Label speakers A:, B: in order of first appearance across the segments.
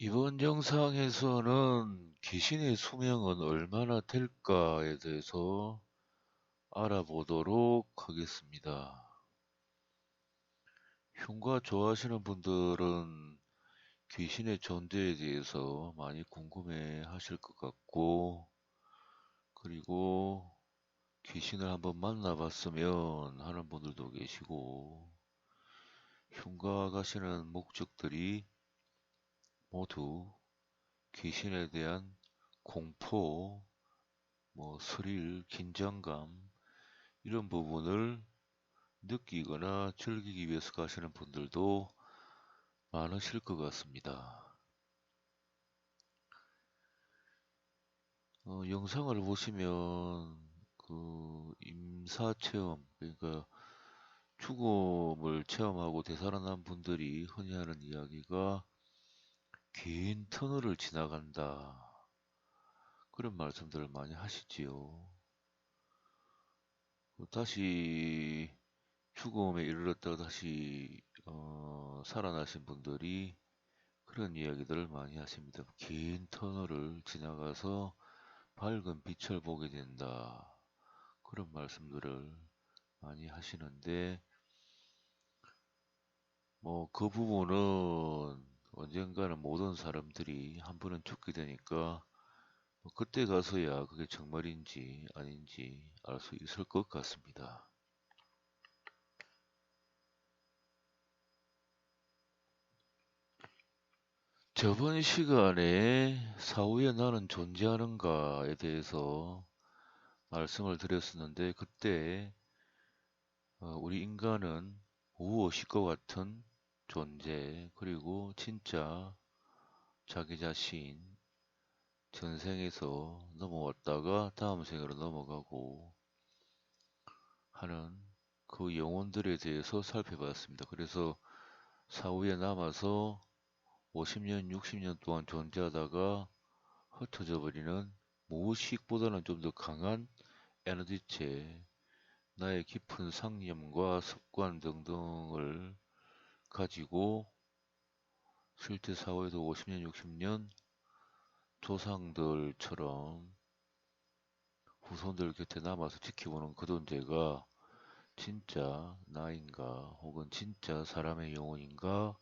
A: 이번 영상에서는 귀신의 수명은 얼마나 될까에 대해서 알아보도록 하겠습니다. 흉가 좋아하시는 분들은 귀신의 존재에 대해서 많이 궁금해 하실 것 같고, 그리고 귀신을 한번 만나봤으면 하는 분들도 계시고, 흉가 가시는 목적들이 모두 귀신에 대한 공포, 스릴, 긴장감, 이런 부분을 느끼거나 즐기기 위해서 가시는 분들도 많으실 것 같습니다. 영상을 보시면 임사 체험, 그러니까 죽음을 체험하고 되살아난 분들이 흔히 하는 이야기가 긴 터널을 지나간다. 그런 말씀들을 많이 하시지요. 다시 죽음에 이르렀다가 다시 살아나신 분들이 그런 이야기들을 많이 하십니다. 긴 터널을 지나가서 밝은 빛을 보게 된다. 그런 말씀들을 많이 하시는데, 그 부분은 언젠가는 모든 사람들이 한 번은 죽게 되니까, 그때 가서야 그게 정말인지 아닌지 알 수 있을 것 같습니다. 저번 시간에 사후에 나는 존재하는가에 대해서 말씀을 드렸었는데, 그때 우리 인간은 무엇일것 같은 존재, 그리고 진짜 자기 자신, 전생에서 넘어왔다가 다음 생으로 넘어가고 하는 그 영혼들에 대해서 살펴봤습니다. 그래서 사후에 남아서 50년, 60년 동안 존재하다가 흩어져 버리는 무의식보다는 좀 더 강한 에너지체, 나의 깊은 상념과 습관 등등을 가지고 실제 사후에도 50년, 60년 조상들처럼 후손들 곁에 남아서 지켜보는 그 존재가 진짜 나인가, 혹은 진짜 사람의 영혼인가,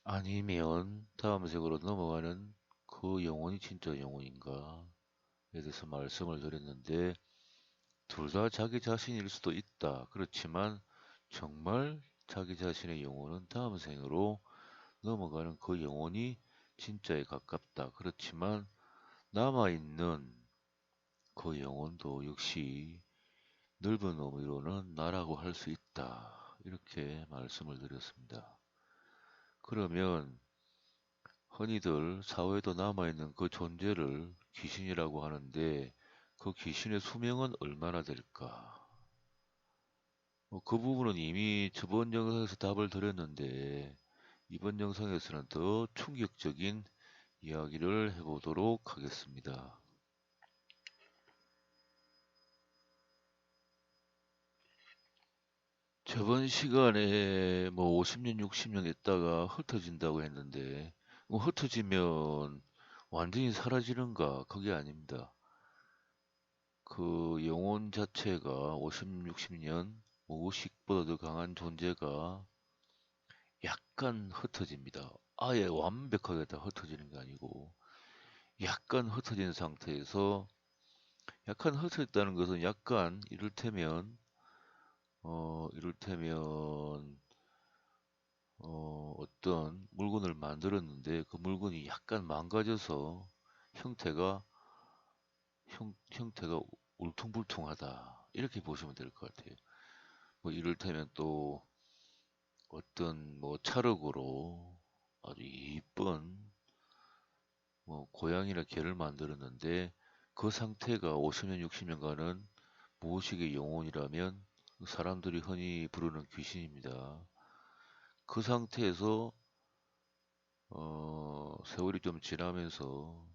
A: 아니면 다음 세계로 넘어가는 그 영혼이 진짜 영혼인가에 대해서 말씀을 드렸는데, 둘 다 자기 자신일 수도 있다. 그렇지만 정말 자기 자신의 영혼은 다음 생으로 넘어가는 그 영혼이 진짜에 가깝다. 그렇지만 남아있는 그 영혼도 역시 넓은 의미로는 나라고 할 수 있다. 이렇게 말씀을 드렸습니다. 그러면 흔히들 사회에도 남아있는 그 존재를 귀신이라고 하는데, 그 귀신의 수명은 얼마나 될까? 그 부분은 이미 저번 영상에서 답을 드렸는데, 이번 영상에서는 더 충격적인 이야기를 해보도록 하겠습니다. 저번 시간에 50년, 60년 있다가 흩어진다고 했는데, 흩어지면 완전히 사라지는가? 그게 아닙니다. 그 영혼 자체가 50, 60년, 무의식보다 더 강한 존재가 약간 흩어집니다. 아예 완벽하게 다 흩어지는 게 아니고, 약간 흩어진 상태에서, 약간 흩어졌다는 것은 약간, 이를테면, 어떤 물건을 만들었는데 그 물건이 약간 망가져서 형태가, 형태가 울퉁불퉁하다. 이렇게 보시면 될 것 같아요. 이를테면 또 어떤 찰흙으로 아주 이쁜 고양이나 개를 만들었는데, 그 상태가 50년, 60년간은 무의식의 영혼이라면 사람들이 흔히 부르는 귀신입니다. 그 상태에서 세월이 좀 지나면서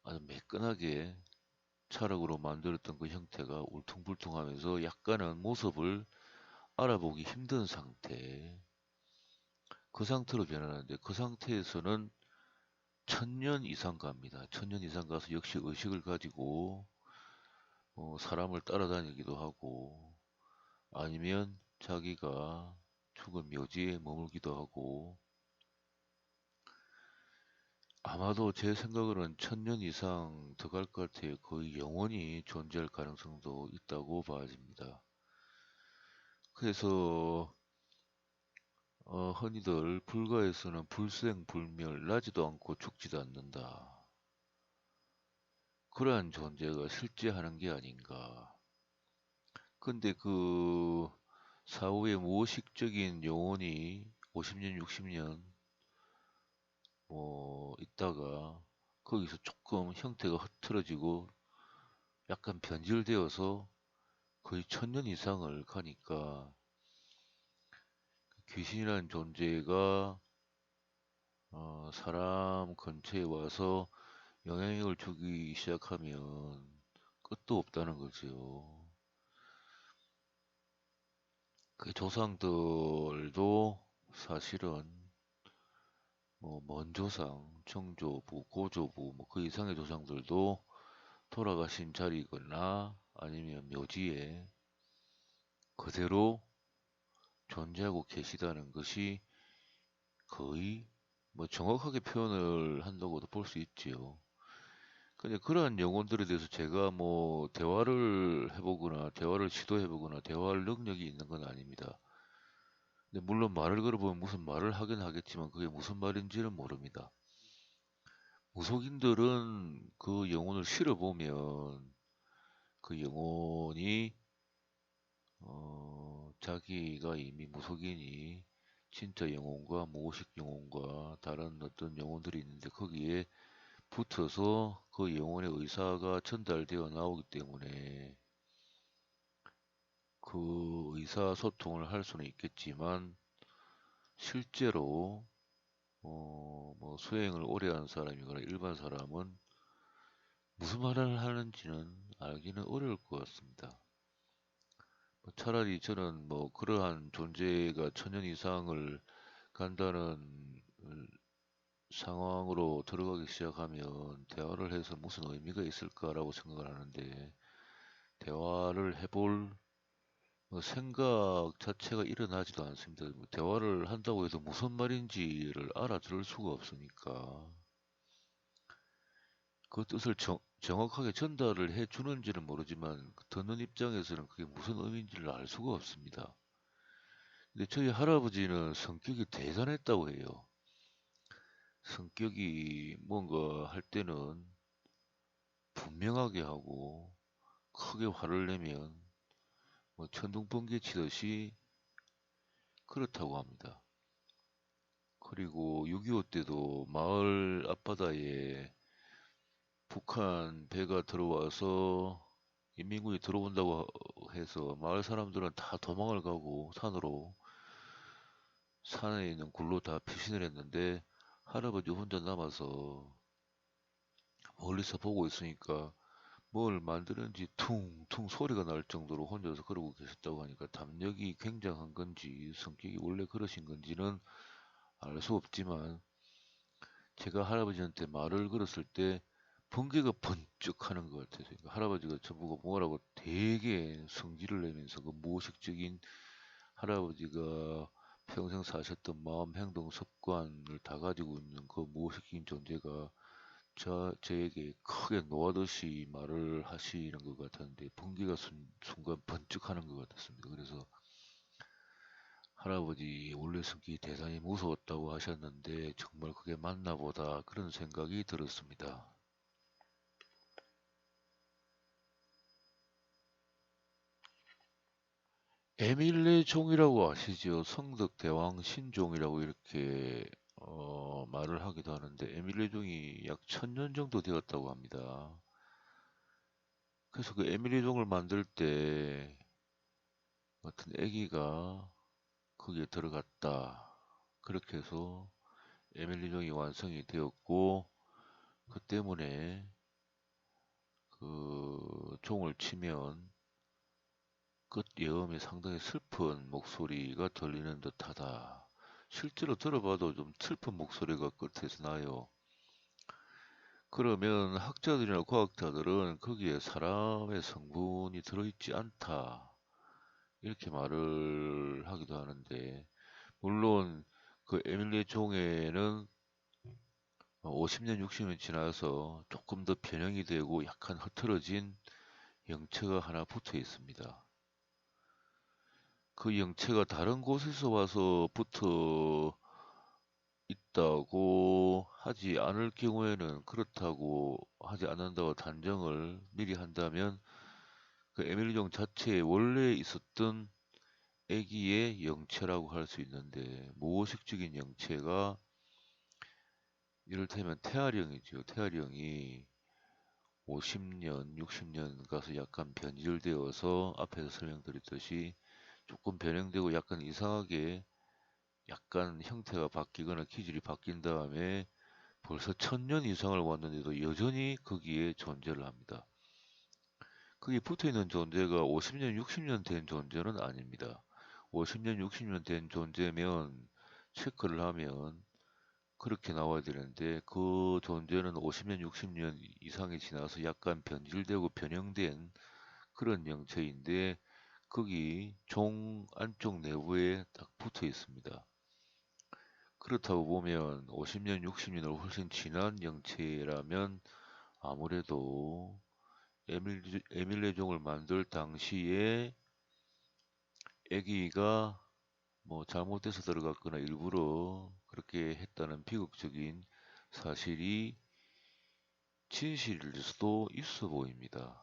A: 아주 매끈하게 찰흙으로 만들었던 그 형태가 울퉁불퉁하면서 약간은 모습을 알아보기 힘든 상태. 그 상태로 변하는데 그 상태에서는 1000년 이상 갑니다. 1000년 이상 가서 역시 의식을 가지고 사람을 따라다니기도 하고 아니면 자기가 죽은 묘지에 머물기도 하고 아마도 제 생각으로는 1000년 이상 더 갈 것 같아요. 거의 영원히 존재할 가능성도 있다고 봐집니다. 그래서 흔히들 불가에서는 불생불멸, 나지도 않고 죽지도 않는다. 그러한 존재가 실제 하는 게 아닌가. 근데 그 사후에 무의식적인 영혼이 50년, 60년 뭐 있다가 거기서 조금 형태가 흐트러지고 약간 변질되어서 거의 1000년 이상을 가니까 귀신이라는 존재가 사람 근처에 와서 영향력을 주기 시작하면 끝도 없다는 거죠. 그 조상들도 사실은 뭐 먼조상, 청조부, 고조부 뭐 그 이상의 조상들도 돌아가신 자리거나 아니면 묘지에 그대로 존재하고 계시다는 것이 거의 뭐 정확하게 표현을 한다고도 볼 수 있지요. 근데 그러한 영혼들에 대해서 제가 뭐 대화를 해보거나 대화를 시도해보거나 대화할 능력이 있는 건 아닙니다. 근데 물론 말을 걸어보면 무슨 말을 하긴 하겠지만 그게 무슨 말인지는 모릅니다. 무속인들은 그 영혼을 실어보면 그 영혼이 자기가 이미 무속인이 진짜 영혼과 무의식 영혼과 다른 어떤 영혼들이 있는데 거기에 붙어서 그 영혼의 의사가 전달되어 나오기 때문에 그 의사소통을 할 수는 있겠지만 실제로 뭐 수행을 오래 한 사람이거나 일반 사람은 무슨 말을 하는지는 알기는 어려울 것 같습니다. 뭐 차라리 저는 뭐 그러한 존재가 1000년 이상을 간다는 상황으로 들어가기 시작하면 대화를 해서 무슨 의미가 있을까라고 생각을 하는데 대화를 해볼 뭐 생각 자체가 일어나지도 않습니다. 뭐 대화를 한다고 해도 무슨 말인지를 알아들을 수가 없으니까 그 뜻을 정확하게 전달을 해 주는지는 모르지만 듣는 입장에서는 그게 무슨 의미인지를 알 수가 없습니다. 근데 저희 할아버지는 성격이 대단했다고 해요. 성격이 뭔가 할 때는 분명하게 하고 크게 화를 내면 뭐 천둥번개 치듯이 그렇다고 합니다. 그리고 6.25 때도 마을 앞바다에 북한 배가 들어와서 인민군이 들어온다고 해서 마을 사람들은 다 도망을 가고 산에 있는 굴로 다 피신을 했는데 할아버지 혼자 남아서 멀리서 보고 있으니까 뭘 만드는지 퉁퉁 소리가 날 정도로 혼자서 그러고 계셨다고 하니까 담력이 굉장한 건지 성격이 원래 그러신 건지는 알 수 없지만 제가 할아버지한테 말을 걸었을 때 번개가 번쩍 하는 것 같아서 그러니까 할아버지가 저보고 뭐라고 되게 성질을 내면서 그 무의식적인 할아버지가 평생 사셨던 마음, 행동, 습관을 다 가지고 있는 그 무의식적인 존재가 저에게 크게 노하듯이 말을 하시는 것 같았는데 번개가 순간 번쩍 하는 것 같았습니다. 그래서 할아버지 원래 성격이 대단히 무서웠다고 하셨는데 정말 그게 맞나 보다 그런 생각이 들었습니다. 에밀레 종이라고 아시죠? 성덕 대왕 신종이라고 이렇게 말을 하기도 하는데 에밀레 종이 약 1000년 정도 되었다고 합니다. 그래서 그 에밀레 종을 만들 때 어떤 아기가 거기에 들어갔다. 그렇게 해서 에밀레 종이 완성이 되었고 그 때문에 그 종을 치면 끝 예음이 상당히 슬픈 목소리가 들리는 듯하다. 실제로 들어봐도 좀 슬픈 목소리가 끝에서 나요. 그러면 학자들이나 과학자들은 거기에 사람의 성분이 들어있지 않다. 이렇게 말을 하기도 하는데, 물론 그 에밀리 종에는 50년, 60년 지나서 조금 더 변형이 되고 약간 흐트러진 영체가 하나 붙어 있습니다. 그 영체가 다른 곳에서 와서 붙어 있다고 하지 않을 경우에는 그렇다고 하지 않는다고 단정을 미리 한다면 그 에밀리종 자체에 원래 있었던 애기의 영체라고 할 수 있는데 무의식적인 영체가 이를테면 태아령이죠. 태아령이 50년, 60년 가서 약간 변질되어서 앞에서 설명드렸듯이 조금 변형되고 약간 이상하게 약간 형태가 바뀌거나 기질이 바뀐 다음에 벌써 1000년 이상을 왔는데도 여전히 거기에 존재를 합니다. 거기 붙어 있는 존재가 50년, 60년 된 존재는 아닙니다. 50년, 60년 된 존재면 체크를 하면 그렇게 나와야 되는데 그 존재는 50년, 60년 이상이 지나서 약간 변질되고 변형된 그런 형체인데 거기 종 안쪽 내부에 딱 붙어 있습니다. 그렇다고 보면 50년, 60년을 훨씬 지난 영체라면 아무래도 에밀레종을 만들 당시에 아기가 뭐 잘못돼서 들어갔거나 일부러 그렇게 했다는 비극적인 사실이 진실일 수도 있어 보입니다.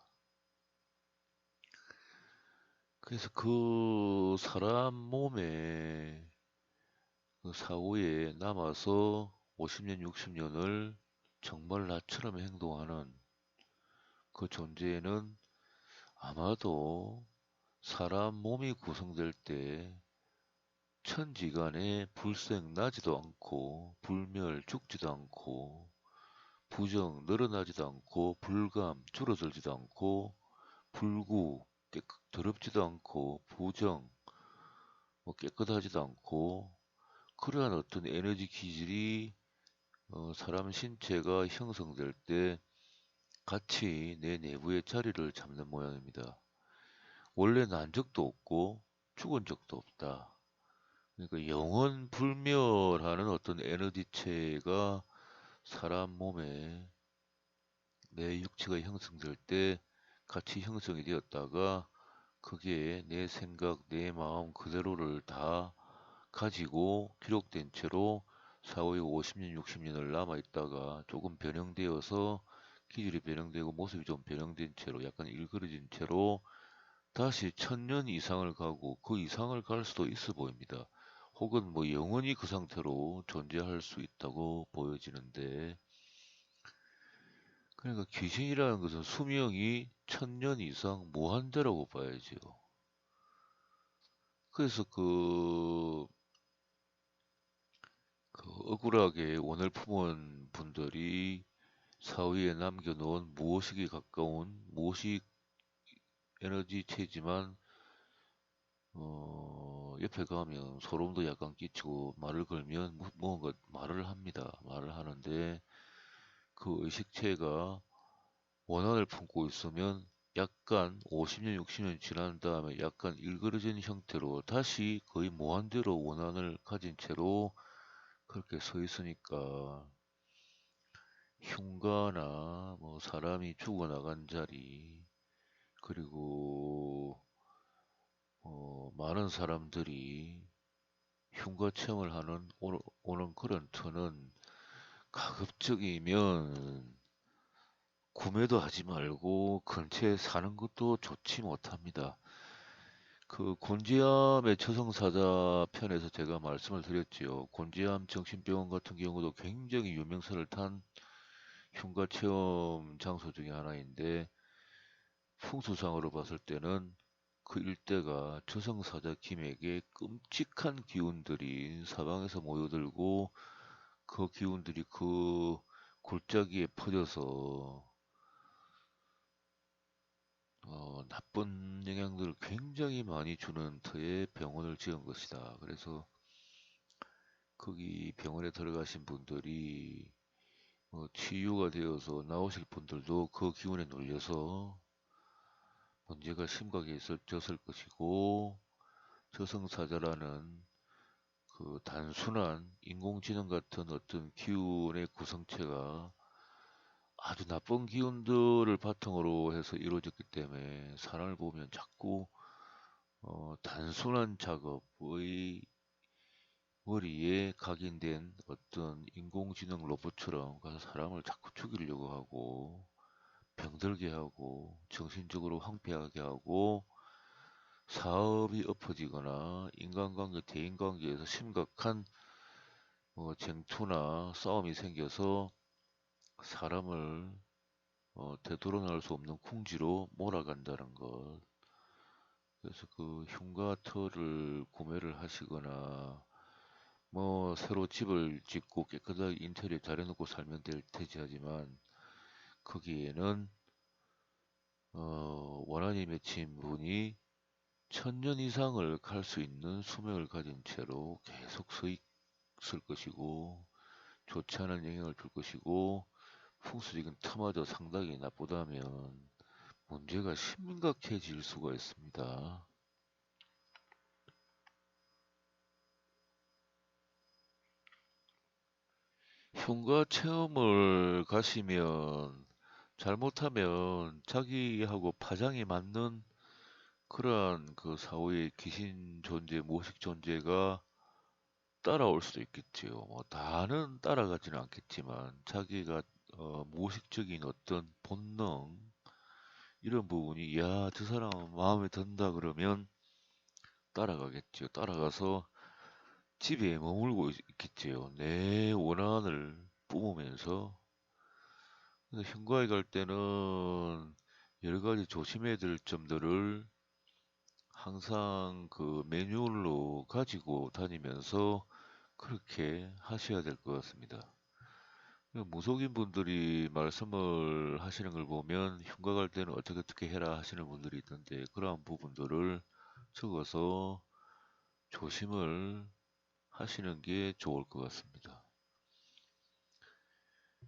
A: 그래서 그 사람 몸에 그 사후에 남아서 50년, 60년을 정말 나처럼 행동하는 그 존재는 아마도 사람 몸이 구성될 때 천지간에 불생 나지도 않고 불멸 죽지도 않고 부정 늘어나지도 않고 불감 줄어들지도 않고 불구 더럽지도 않고 부정 뭐 깨끗하지도 않고 그러한 어떤 에너지 기질이 사람 신체가 형성될 때 같이 내 내부의 자리를 잡는 모양입니다. 원래 난 적도 없고 죽은 적도 없다. 그러니까 영원 불멸하는 어떤 에너지체가 사람 몸에 내 육체가 형성될 때 같이 형성이 되었다가 그게 내 생각, 내 마음 그대로를 다 가지고 기록된 채로 사후에 50년, 60년을 남아있다가 조금 변형되어서 기질이 변형되고 모습이 좀 변형된 채로 약간 일그러진 채로 다시 1000년 이상을 가고 그 이상을 갈 수도 있어 보입니다. 혹은 뭐 영원히 그 상태로 존재할 수 있다고 보여지는데 그러니까 귀신이라는 것은 수명이 1000년 이상 무한대라고 봐야지요. 그래서 그 억울하게 원을 품은 분들이 사후에 남겨놓은 무의식에 가까운 무의식 에너지체지만 옆에 가면 소름도 약간 끼치고 말을 걸면 뭔가 말을 합니다. 말을 하는데 그 의식체가 원한을 품고 있으면 약간 50년, 60년 지난 다음에 약간 일그러진 형태로 다시 거의 무한대로 원한을 가진 채로 그렇게 서 있으니까 흉가나 뭐 사람이 죽어나간 자리 그리고 많은 사람들이 흉가 체험을 오는 그런 터는 가급적이면 구매도 하지 말고 근처에 사는 것도 좋지 못합니다. 그 곤지암의 저승사자 편에서 제가 말씀을 드렸지요. 곤지암 정신병원 같은 경우도 굉장히 유명세를 탄 흉가 체험 장소 중에 하나인데 풍수상으로 봤을 때는 그 일대가 저승사자 김에게 끔찍한 기운들이 사방에서 모여들고 그 기운들이 그 골짜기에 퍼져서 나쁜 영향들을 굉장히 많이 주는 터에 병원을 지은 것이다. 그래서 거기 병원에 들어가신 분들이 치유가 되어서 나오실 분들도 그 기운에 눌려서 문제가 심각해 있었을 것이고, 저승사자라는 그 단순한 인공지능 같은 어떤 기운의 구성체가 아주 나쁜 기운들을 바탕으로 해서 이루어졌기 때문에 사람을 보면 자꾸 단순한 작업의 머리에 각인된 어떤 인공지능 로봇처럼 가서 사람을 자꾸 죽이려고 하고 병들게 하고 정신적으로 황폐하게 하고 사업이 엎어지거나 인간관계, 대인관계에서 심각한 쟁투나 싸움이 생겨서 사람을 되돌아날 수 없는 궁지로 몰아간다는 것. 그래서 그 흉가터를 구매를 하시거나 새로 집을 짓고 깨끗하게 인테리어 잘해놓고 살면 될 테지 하지만 거기에는 원한이 맺힌 분이 1000년 이상을 갈 수 있는 수명을 가진 채로 계속 서 있을 것이고 좋지 않은 영향을 줄 것이고 풍수적인 터마저 상당히 나쁘다면 문제가 심각해질 수가 있습니다. 흉가 체험을 가시면 잘못하면 자기하고 파장이 맞는 그러한 그 사후의 귀신 존재, 무의식 존재가 따라올 수도 있겠지요. 다는 따라가지는 않겠지만 자기가 무의식적인 어떤 본능 이런 부분이 야, 저 사람은 마음에 든다 그러면 따라가겠지요. 따라가서 집에 머물고 있겠지요. 내 원한을 뿜으면서. 그래서 현과에 갈 때는 여러 가지 조심해야 될 점들을 항상 그 매뉴얼로 가지고 다니면서 그렇게 하셔야 될 것 같습니다. 무속인 분들이 말씀을 하시는 걸 보면 흉가 갈 때는 어떻게 어떻게 해라 하시는 분들이 있던데 그러한 부분들을 적어서 조심을 하시는 게 좋을 것 같습니다.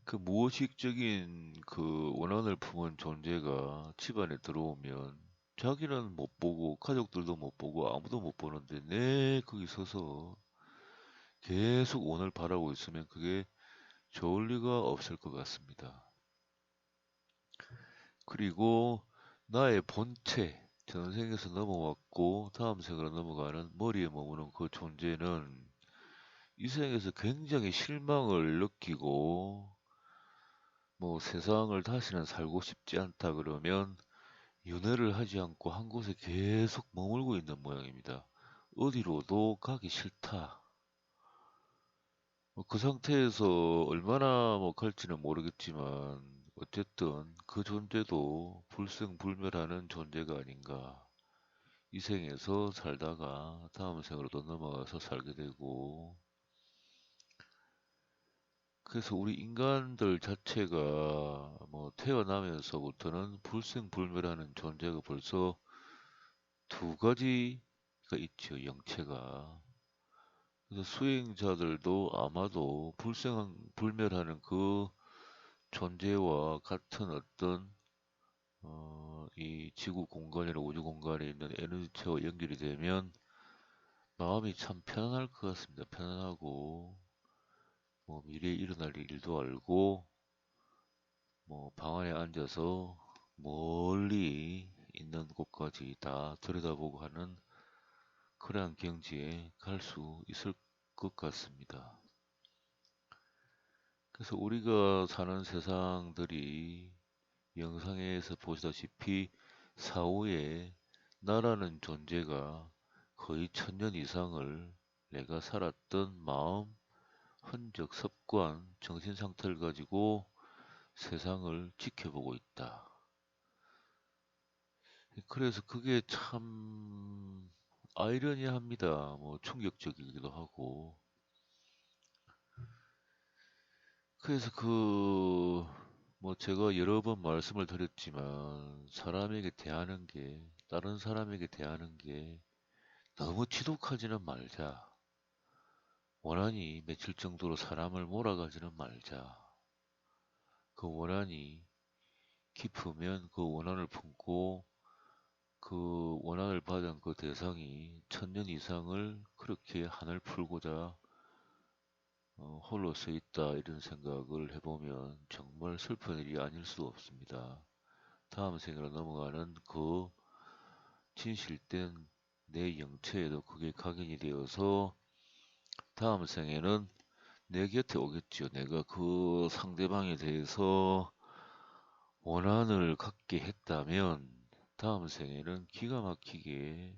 A: 그 무의식적인 그 원한을 품은 존재가 집안에 들어오면 자기는 못 보고 가족들도 못 보고 아무도 못 보는데 내 거기 서서 계속 원을 바라고 있으면 그게 좋을 리가 없을 것 같습니다. 그리고 나의 본체, 전생에서 넘어왔고 다음 생으로 넘어가는 머리에 머무는 그 존재는 이 생에서 굉장히 실망을 느끼고 세상을 다시는 살고 싶지 않다 그러면 윤회를 하지 않고 한 곳에 계속 머물고 있는 모양입니다. 어디로도 가기 싫다. 그 상태에서 얼마나 갈지는 모르겠지만 어쨌든 그 존재도 불생불멸하는 존재가 아닌가. 이 생에서 살다가 다음 생으로 또 넘어가서 살게 되고 그래서 우리 인간들 자체가 태어나면서부터는 불생불멸하는 존재가 벌써 두 가지가 있죠, 영체가. 그래서 수행자들도 아마도 불멸하는 그 존재와 같은 어떤 이 지구 공간이나 우주 공간에 있는 에너지체와 연결이 되면 마음이 참 편안할 것 같습니다. 편안하고 미래에 일어날 일도 알고 방 안에 앉아서 멀리 있는 곳까지 다 들여다보고 하는 그러한 경지에 갈 수 있을 것 같습니다. 그래서 우리가 사는 세상들이 영상에서 보시다시피 사후에 나라는 존재가 거의 1000년 이상을 내가 살았던 마음, 흔적, 습관, 정신 상태를 가지고 세상을 지켜보고 있다. 그래서 그게 참 아이러니합니다. 충격적이기도 하고. 그래서 제가 여러 번 말씀을 드렸지만, 사람에게 대하는 게, 다른 사람에게 대하는 게 너무 지독하지는 말자. 원한이 맺힐 정도로 사람을 몰아가지는 말자. 그 원한이 깊으면 그 원한을 품고 그 원한을 받은 그 대상이 천년 이상을 그렇게 한을 풀고자 홀로 서 있다 이런 생각을 해보면 정말 슬픈 일이 아닐 수 없습니다. 다음 생으로 넘어가는 그 진실된 내 영체에도 그게 각인이 되어서 다음 생에는 내 곁에 오겠죠. 내가 그 상대방에 대해서 원한을 갖게 했다면 다음 생에는 기가 막히게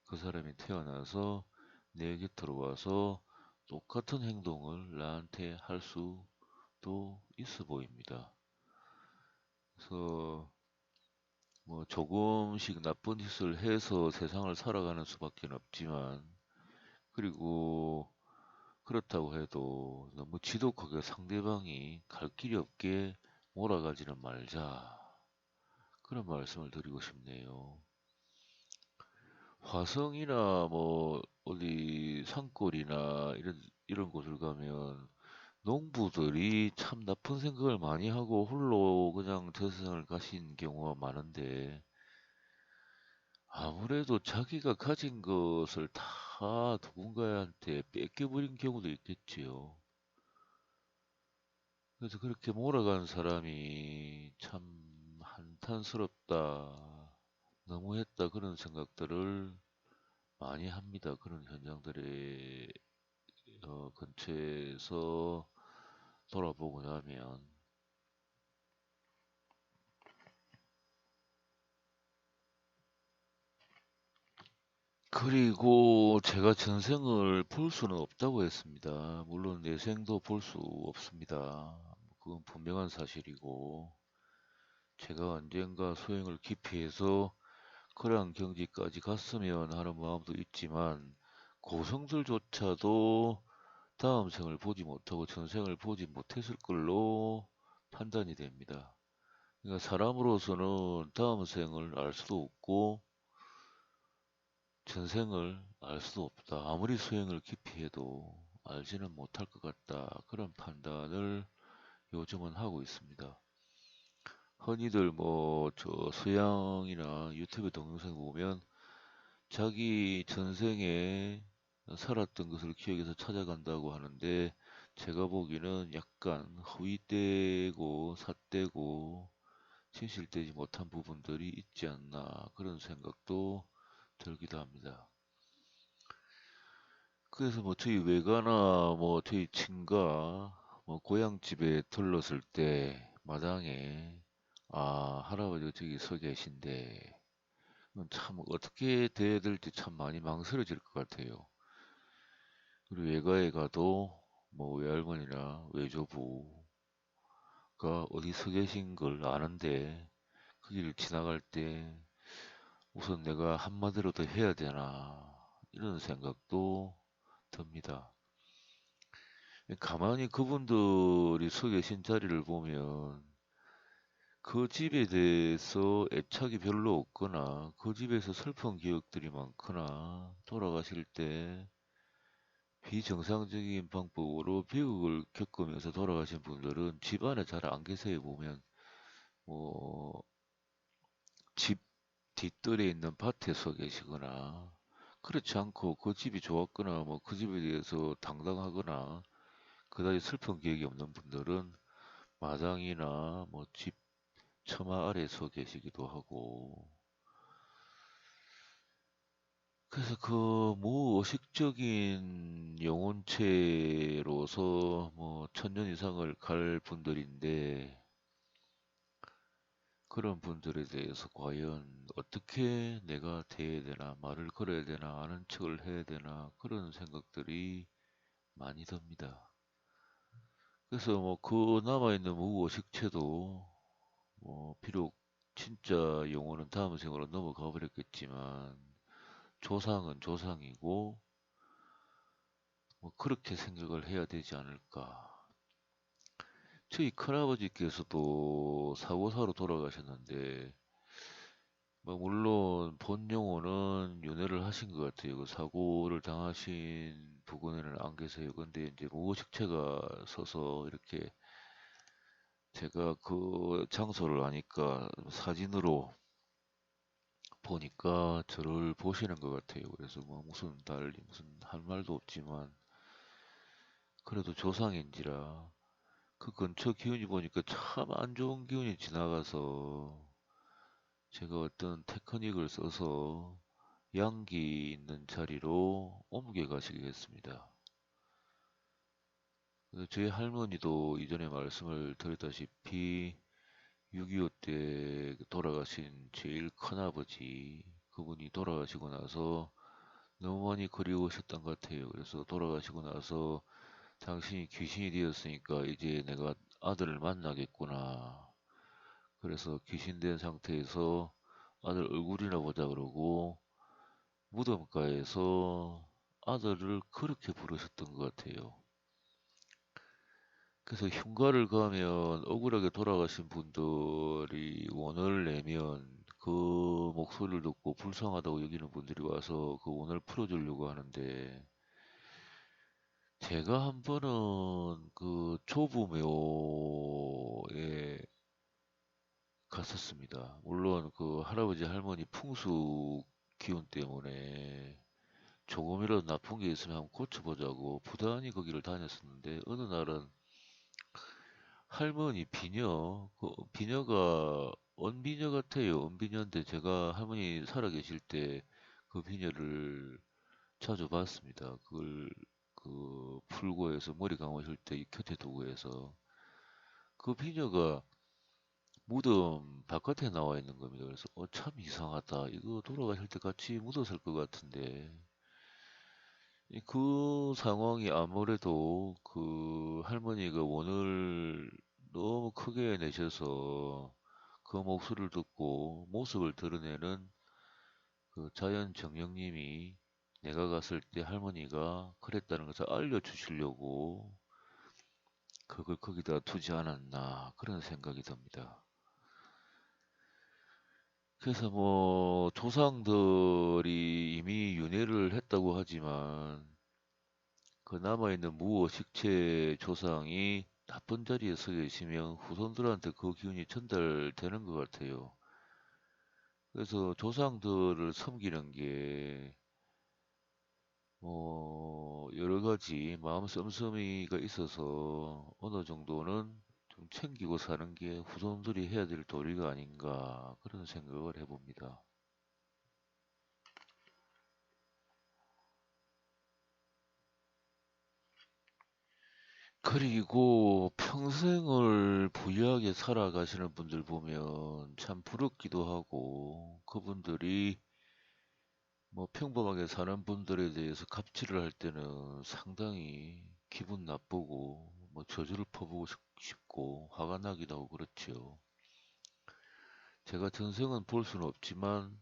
A: 그 사람이 태어나서 내 곁으로 와서 똑같은 행동을 나한테 할 수도 있어 보입니다. 그래서 뭐 조금씩 나쁜 짓을 해서 세상을 살아가는 수밖에 없지만 그리고 그렇다고 해도 너무 지독하게 상대방이 갈 길이 없게 몰아가지는 말자. 그런 말씀을 드리고 싶네요. 화성이나 뭐 어디 산골이나 이런 곳을 가면 농부들이 참 나쁜 생각을 많이 하고 홀로 그냥 저세상을 가신 경우가 많은데 아무래도 자기가 가진 것을 다 누군가한테 뺏겨버린 경우도 있겠지요. 그래서 그렇게 몰아간 사람이 참 한탄스럽다, 너무했다 그런 생각들을 많이 합니다. 그런 현장들의 근처에서 돌아보고 나면. 그리고 제가 전생을 볼 수는 없다고 했습니다. 물론 내생도 볼 수 없습니다. 그건 분명한 사실이고, 제가 언젠가 소행을 깊이 해서 그러한 경지까지 갔으면 하는 마음도 있지만, 고성들조차도 다음 생을 보지 못하고 전생을 보지 못했을 걸로 판단이 됩니다. 그러니까 사람으로서는 다음 생을 알 수도 없고, 전생을 알 수도 없다. 아무리 수행을 깊이 해도 알지는 못할 것 같다. 그런 판단을 요즘은 하고 있습니다. 흔히들 뭐 저 서양이나 유튜브 동영상 보면 자기 전생에 살았던 것을 기억해서 찾아간다고 하는데 제가 보기에는 약간 후이되고 삿되고 진실되지 못한 부분들이 있지 않나 그런 생각도 들기도 합니다. 그래서 뭐 저희 외가나 뭐 저희 친가 뭐 고향집에 들렀을 때 마당에 아 할아버지가 저기 서 계신데 참 어떻게 대해야 될지 참 많이 망설여질 것 같아요. 그리고 외가에 가도 뭐 외할머니나 외조부가 어디 서 계신 걸 아는데 그 길을 지나갈 때 우선 내가 한마디라도 해야 되나 이런 생각도 듭니다. 가만히 그분들이 서 계신 자리를 보면 그 집에 대해서 애착이 별로 없거나 그 집에서 슬픈 기억들이 많거나 돌아가실 때 비정상적인 방법으로 비극을 겪으면서 돌아가신 분들은 집 안에 잘 안 계세요 보면 뭐 집 뒷뜰에 있는 밭에 서 계시거나 그렇지 않고 그 집이 좋았거나 뭐 그 집에 대해서 당당하거나 그다지 슬픈 기억이 없는 분들은 마당이나 뭐 집 처마 아래 서 계시기도 하고 그래서 그 무의식적인 영혼체로서 뭐 천년 이상을 갈 분들인데 그런 분들에 대해서 과연 어떻게 내가 대해야 되나 말을 걸어야 되나 아는 척을 해야 되나 그런 생각들이 많이 듭니다. 그래서 뭐 그 남아있는 무의식체도 뭐 비록 진짜 영혼은 다음 생으로 넘어가 버렸겠지만 조상은 조상이고 뭐 그렇게 생각을 해야 되지 않을까. 저희 큰아버지께서도 사고사로 돌아가셨는데 뭐 물론 본 용어는 윤회를 하신 것 같아요. 그 사고를 당하신 부근에는 안 계세요. 근데 이제 무의식체가 서서 이렇게 제가 그 장소를 아니까 사진으로 보니까 저를 보시는 것 같아요. 그래서 뭐 무슨 달리 무슨 할 말도 없지만 그래도 조상인지라 그 근처 기운이 보니까 참 안 좋은 기운이 지나가서 제가 어떤 테크닉을 써서 양기 있는 자리로 옮겨 가시겠습니다. 그래서 저희 할머니도 이전에 말씀을 드렸다시피 6.25 때 돌아가신 제일 큰아버지 그분이 돌아가시고 나서 너무 많이 그리우셨던 것 같아요. 그래서 돌아가시고 나서 당신이 귀신이 되었으니까 이제 내가 아들을 만나겠구나. 그래서 귀신된 상태에서 아들 얼굴이나 보자 그러고 무덤가에서 아들을 그렇게 부르셨던 것 같아요. 그래서 흉가를 가면 억울하게 돌아가신 분들이 원을 내면 그 목소리를 듣고 불쌍하다고 여기는 분들이 와서 그 원을 풀어주려고 하는데 제가 한 번은 그 조부묘에 갔었습니다. 물론 그 할아버지 할머니 풍수 기운 때문에 조금이라도 나쁜 게 있으면 한번 고쳐보자고 부단히 거기를 다녔었는데 어느 날은 할머니 비녀, 그 비녀가 언비녀 같아요. 언비녀인데 제가 할머니 살아계실 때 그 비녀를 자주 봤습니다. 그걸 그 풀고에서 머리 감으실 때 이 곁에 두고 해서 그 비녀가 무덤 바깥에 나와 있는 겁니다. 그래서 참 이상하다. 이거 돌아가실 때 같이 묻었을 것 같은데 그 상황이 아무래도 그 할머니가 원을 너무 크게 내셔서 그 목소리를 듣고 모습을 드러내는 그 자연 정령님이 내가 갔을 때 할머니가 그랬다는 것을 알려주시려고 그걸 거기다 두지 않았나 그런 생각이 듭니다. 그래서 뭐 조상들이 이미 윤회를 했다고 하지만 그 남아있는 무의식체 조상이 나쁜 자리에 서 계시면 후손들한테 그 기운이 전달되는 것 같아요. 그래서 조상들을 섬기는 게 여러 가지 마음 씀씀이가 있어서 어느 정도는 좀 챙기고 사는 게 후손들이 해야 될 도리가 아닌가 그런 생각을 해봅니다. 그리고 평생을 부유하게 살아가시는 분들 보면 참 부럽기도 하고 그분들이 뭐 평범하게 사는 분들에 대해서 갑질을 할 때는 상당히 기분 나쁘고 뭐 저주를 퍼부고 싶고 화가 나기도 하고 그렇지요. 제가 전생은 볼 수는 없지만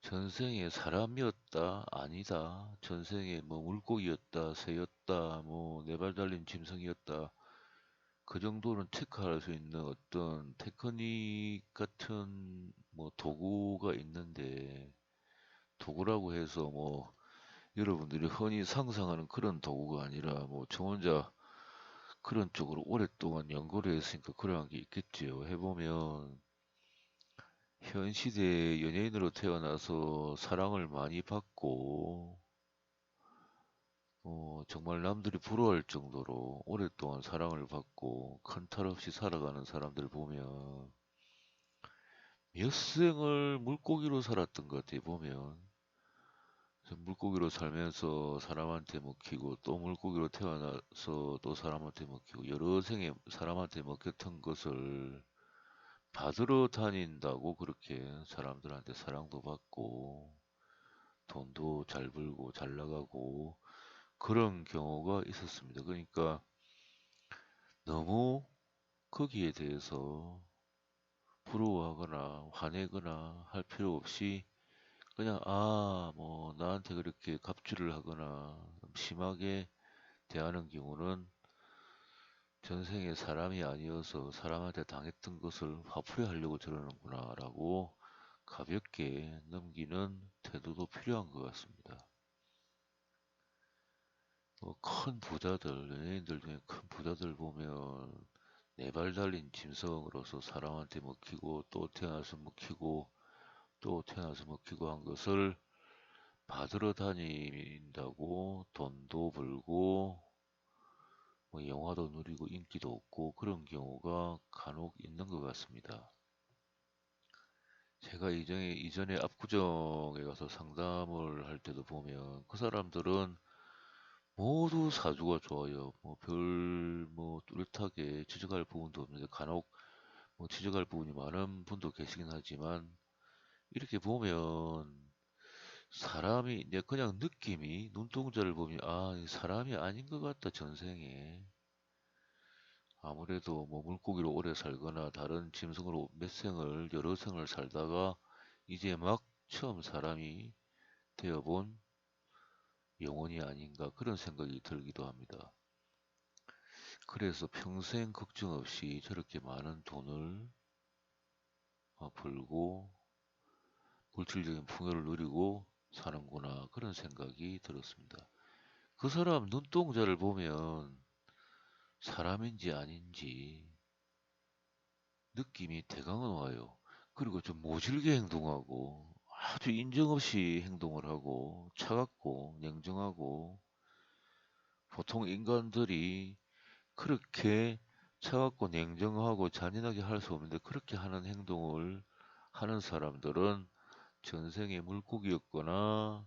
A: 전생에 사람이었다, 아니다, 전생에 뭐 물고기였다, 새였다, 뭐 네 발 달린 짐승이었다, 그 정도는 체크할 수 있는 어떤 테크닉 같은 뭐 도구가 있는데 도구라고 해서 뭐 여러분들이 흔히 상상하는 그런 도구가 아니라 뭐 저 혼자 그런 쪽으로 오랫동안 연구를 했으니까 그런 게 있겠지요. 해보면 현 시대에 연예인으로 태어나서 사랑을 많이 받고 정말 남들이 부러워할 정도로 오랫동안 사랑을 받고 큰 탈 없이 살아가는 사람들 보면 몇 생을 물고기로 살았던 것 같아요, 보면. 물고기로 살면서 사람한테 먹히고 또 물고기로 태어나서 또 사람한테 먹히고 여러 생에 사람한테 먹혔던 것을 받으러 다닌다고 그렇게 사람들한테 사랑도 받고 돈도 잘 벌고 잘 나가고 그런 경우가 있었습니다. 그러니까 너무 거기에 대해서 부러워하거나 화내거나 할 필요 없이 그냥 뭐 나한테 그렇게 갑질을 하거나 심하게 대하는 경우는 전생에 사람이 아니어서 사람한테 당했던 것을 화풀이하려고 저러는구나라고 가볍게 넘기는 태도도 필요한 것 같습니다. 큰 부자들, 연예인들 중에 큰 부자들 보면 네 발 달린 짐승으로서 사람한테 먹히고 또 태어나서 먹히고 또 태어나서 먹히고 한 것을 받으러 다닌다고 돈도 벌고 뭐 영화도 누리고 인기도 얻고 그런 경우가 간혹 있는 것 같습니다. 제가 이전에 압구정에 가서 상담을 할 때도 보면 그 사람들은 모두 사주가 좋아요. 뭐 뚜렷하게 지적할 부분도 없는데 간혹 뭐 지적할 부분이 많은 분도 계시긴 하지만 이렇게 보면 사람이 내 그냥 느낌이 눈동자를 보면 이 사람이 아닌 것 같다 전생에. 아무래도 뭐 물고기로 오래 살거나 다른 짐승으로 몇 생을 여러 생을 살다가 이제 막 처음 사람이 되어본 영혼이 아닌가 그런 생각이 들기도 합니다. 그래서 평생 걱정 없이 저렇게 많은 돈을 벌고 물질적인 풍요를 누리고 사는구나 그런 생각이 들었습니다. 그 사람 눈동자를 보면 사람인지 아닌지 느낌이 대강은 와요. 그리고 좀 모질게 행동하고 아주 인정 없이 행동을 하고 차갑고 냉정하고 보통 인간들이 그렇게 차갑고 냉정하고 잔인하게 할 수 없는데 그렇게 하는 행동을 하는 사람들은 전생에 물고기였거나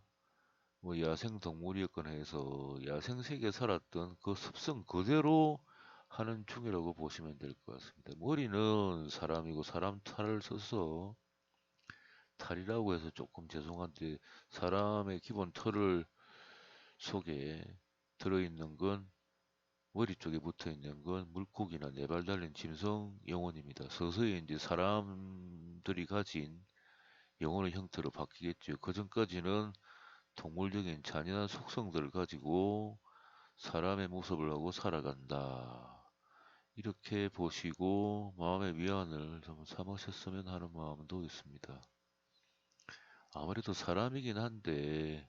A: 뭐 야생 동물이었거나 해서 야생 세계에 살았던 그 습성 그대로 하는 중이라고 보시면 될 것 같습니다. 머리는 사람이고 사람 탈을 써서 탈이라고 해서 조금 죄송한데 사람의 기본 털을 속에 들어있는 건 머리 쪽에 붙어 있는 건 물고기나 네 발 달린 짐승 영혼입니다. 서서히 이제 사람들이 가진 영혼의 형태로 바뀌겠죠. 그 전까지는 동물적인 잔인한 속성들을 가지고 사람의 모습을 하고 살아간다. 이렇게 보시고 마음의 위안을 좀 삼으셨으면 하는 마음도 있습니다. 아무래도 사람이긴 한데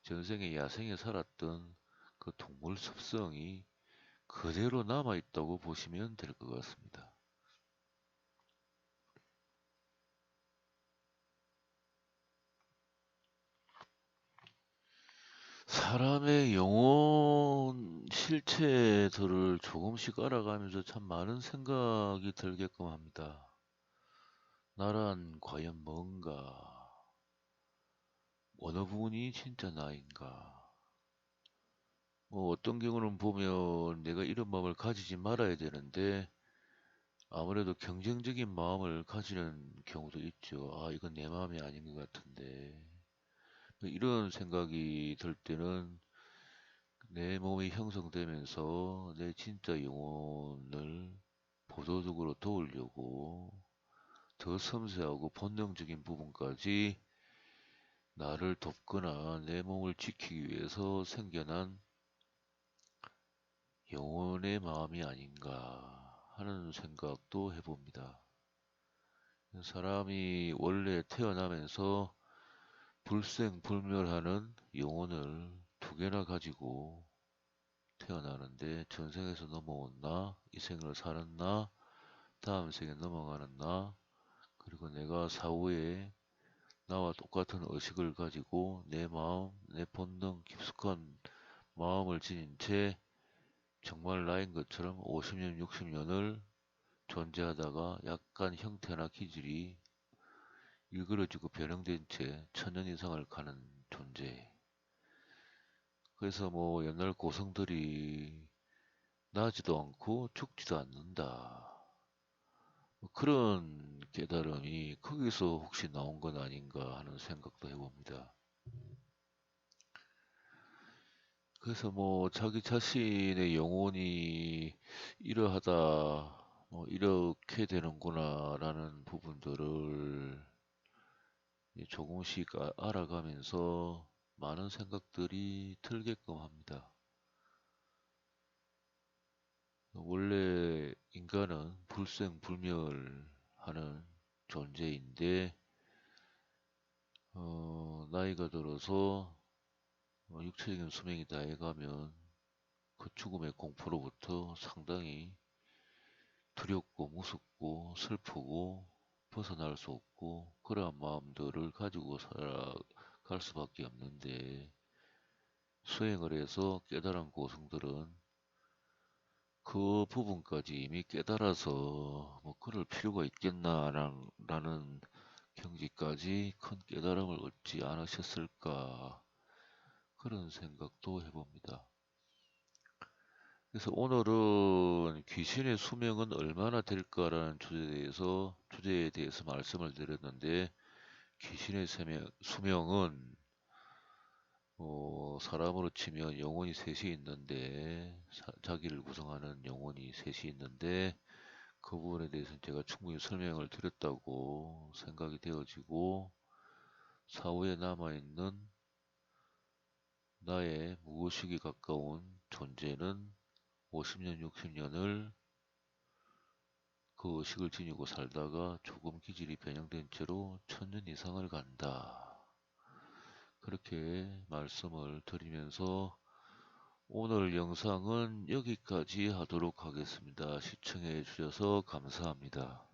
A: 전생에 야생에 살았던 그 동물 습성이 그대로 남아있다고 보시면 될 것 같습니다. 사람의 영혼 실체들을 조금씩 알아가면서 참 많은 생각이 들게끔 합니다. 나란 과연 뭔가? 어느 부분이 진짜 나인가? 뭐 어떤 경우는 보면 내가 이런 마음을 가지지 말아야 되는데 아무래도 경쟁적인 마음을 가지는 경우도 있죠. 이건 내 마음이 아닌 것 같은데. 뭐 이런 생각이 들 때는 내 몸이 형성되면서 내 진짜 영혼을 보조적으로 도우려고 더 섬세하고 본능적인 부분까지 나를 돕거나 내 몸을 지키기 위해서 생겨난 영혼의 마음이 아닌가 하는 생각도 해봅니다. 사람이 원래 태어나면서 불생불멸하는 영혼을 두 개나 가지고 태어나는데 전생에서 넘어온 나, 이 생을 사는 나, 다음 생에 넘어가는 나, 그리고 내가 사후에 나와 똑같은 의식을 가지고 내 마음, 내 본능, 깊숙한 마음을 지닌 채 정말 나인 것처럼 50년, 60년을 존재하다가 약간 형태나 기질이 일그러지고 변형된 채 천년 이상을 가는 존재. 그래서 뭐 옛날 고성들이 나지도 않고 죽지도 않는다. 뭐 그런 깨달음이 거기서 혹시 나온 건 아닌가 하는 생각도 해봅니다. 그래서 뭐 자기 자신의 영혼이 이러하다, 뭐 이렇게 되는구나라는 부분들을 조금씩 알아가면서 많은 생각들이 들게끔 합니다. 원래 인간은 불생불멸하는 존재인데 나이가 들어서 육체적인 수명이 다해가면 그 죽음의 공포로부터 상당히 두렵고 무섭고 슬프고 벗어날 수 없고 그러한 마음들을 가지고 살아갈 수밖에 없는데 수행을 해서 깨달은 고승들은 그 부분까지 이미 깨달아서 뭐 그럴 필요가 있겠나라는 경지까지 큰 깨달음을 얻지 않으셨을까 그런 생각도 해봅니다. 그래서 오늘은 귀신의 수명은 얼마나 될까라는 주제에 대해서 말씀을 드렸는데 귀신의 수명은 사람으로 치면 영혼이 셋이 있는데 자기를 구성하는 영혼이 셋이 있는데 그 부분에 대해서는 제가 충분히 설명을 드렸다고 생각이 되어지고 사후에 남아있는 나의 무의식에 가까운 존재는 50년, 60년을 그 의식을 지니고 살다가 조금 기질이 변형된 채로 1000년 이상을 간다. 그렇게 말씀을 드리면서 오늘 영상은 여기까지 하도록 하겠습니다. 시청해 주셔서 감사합니다.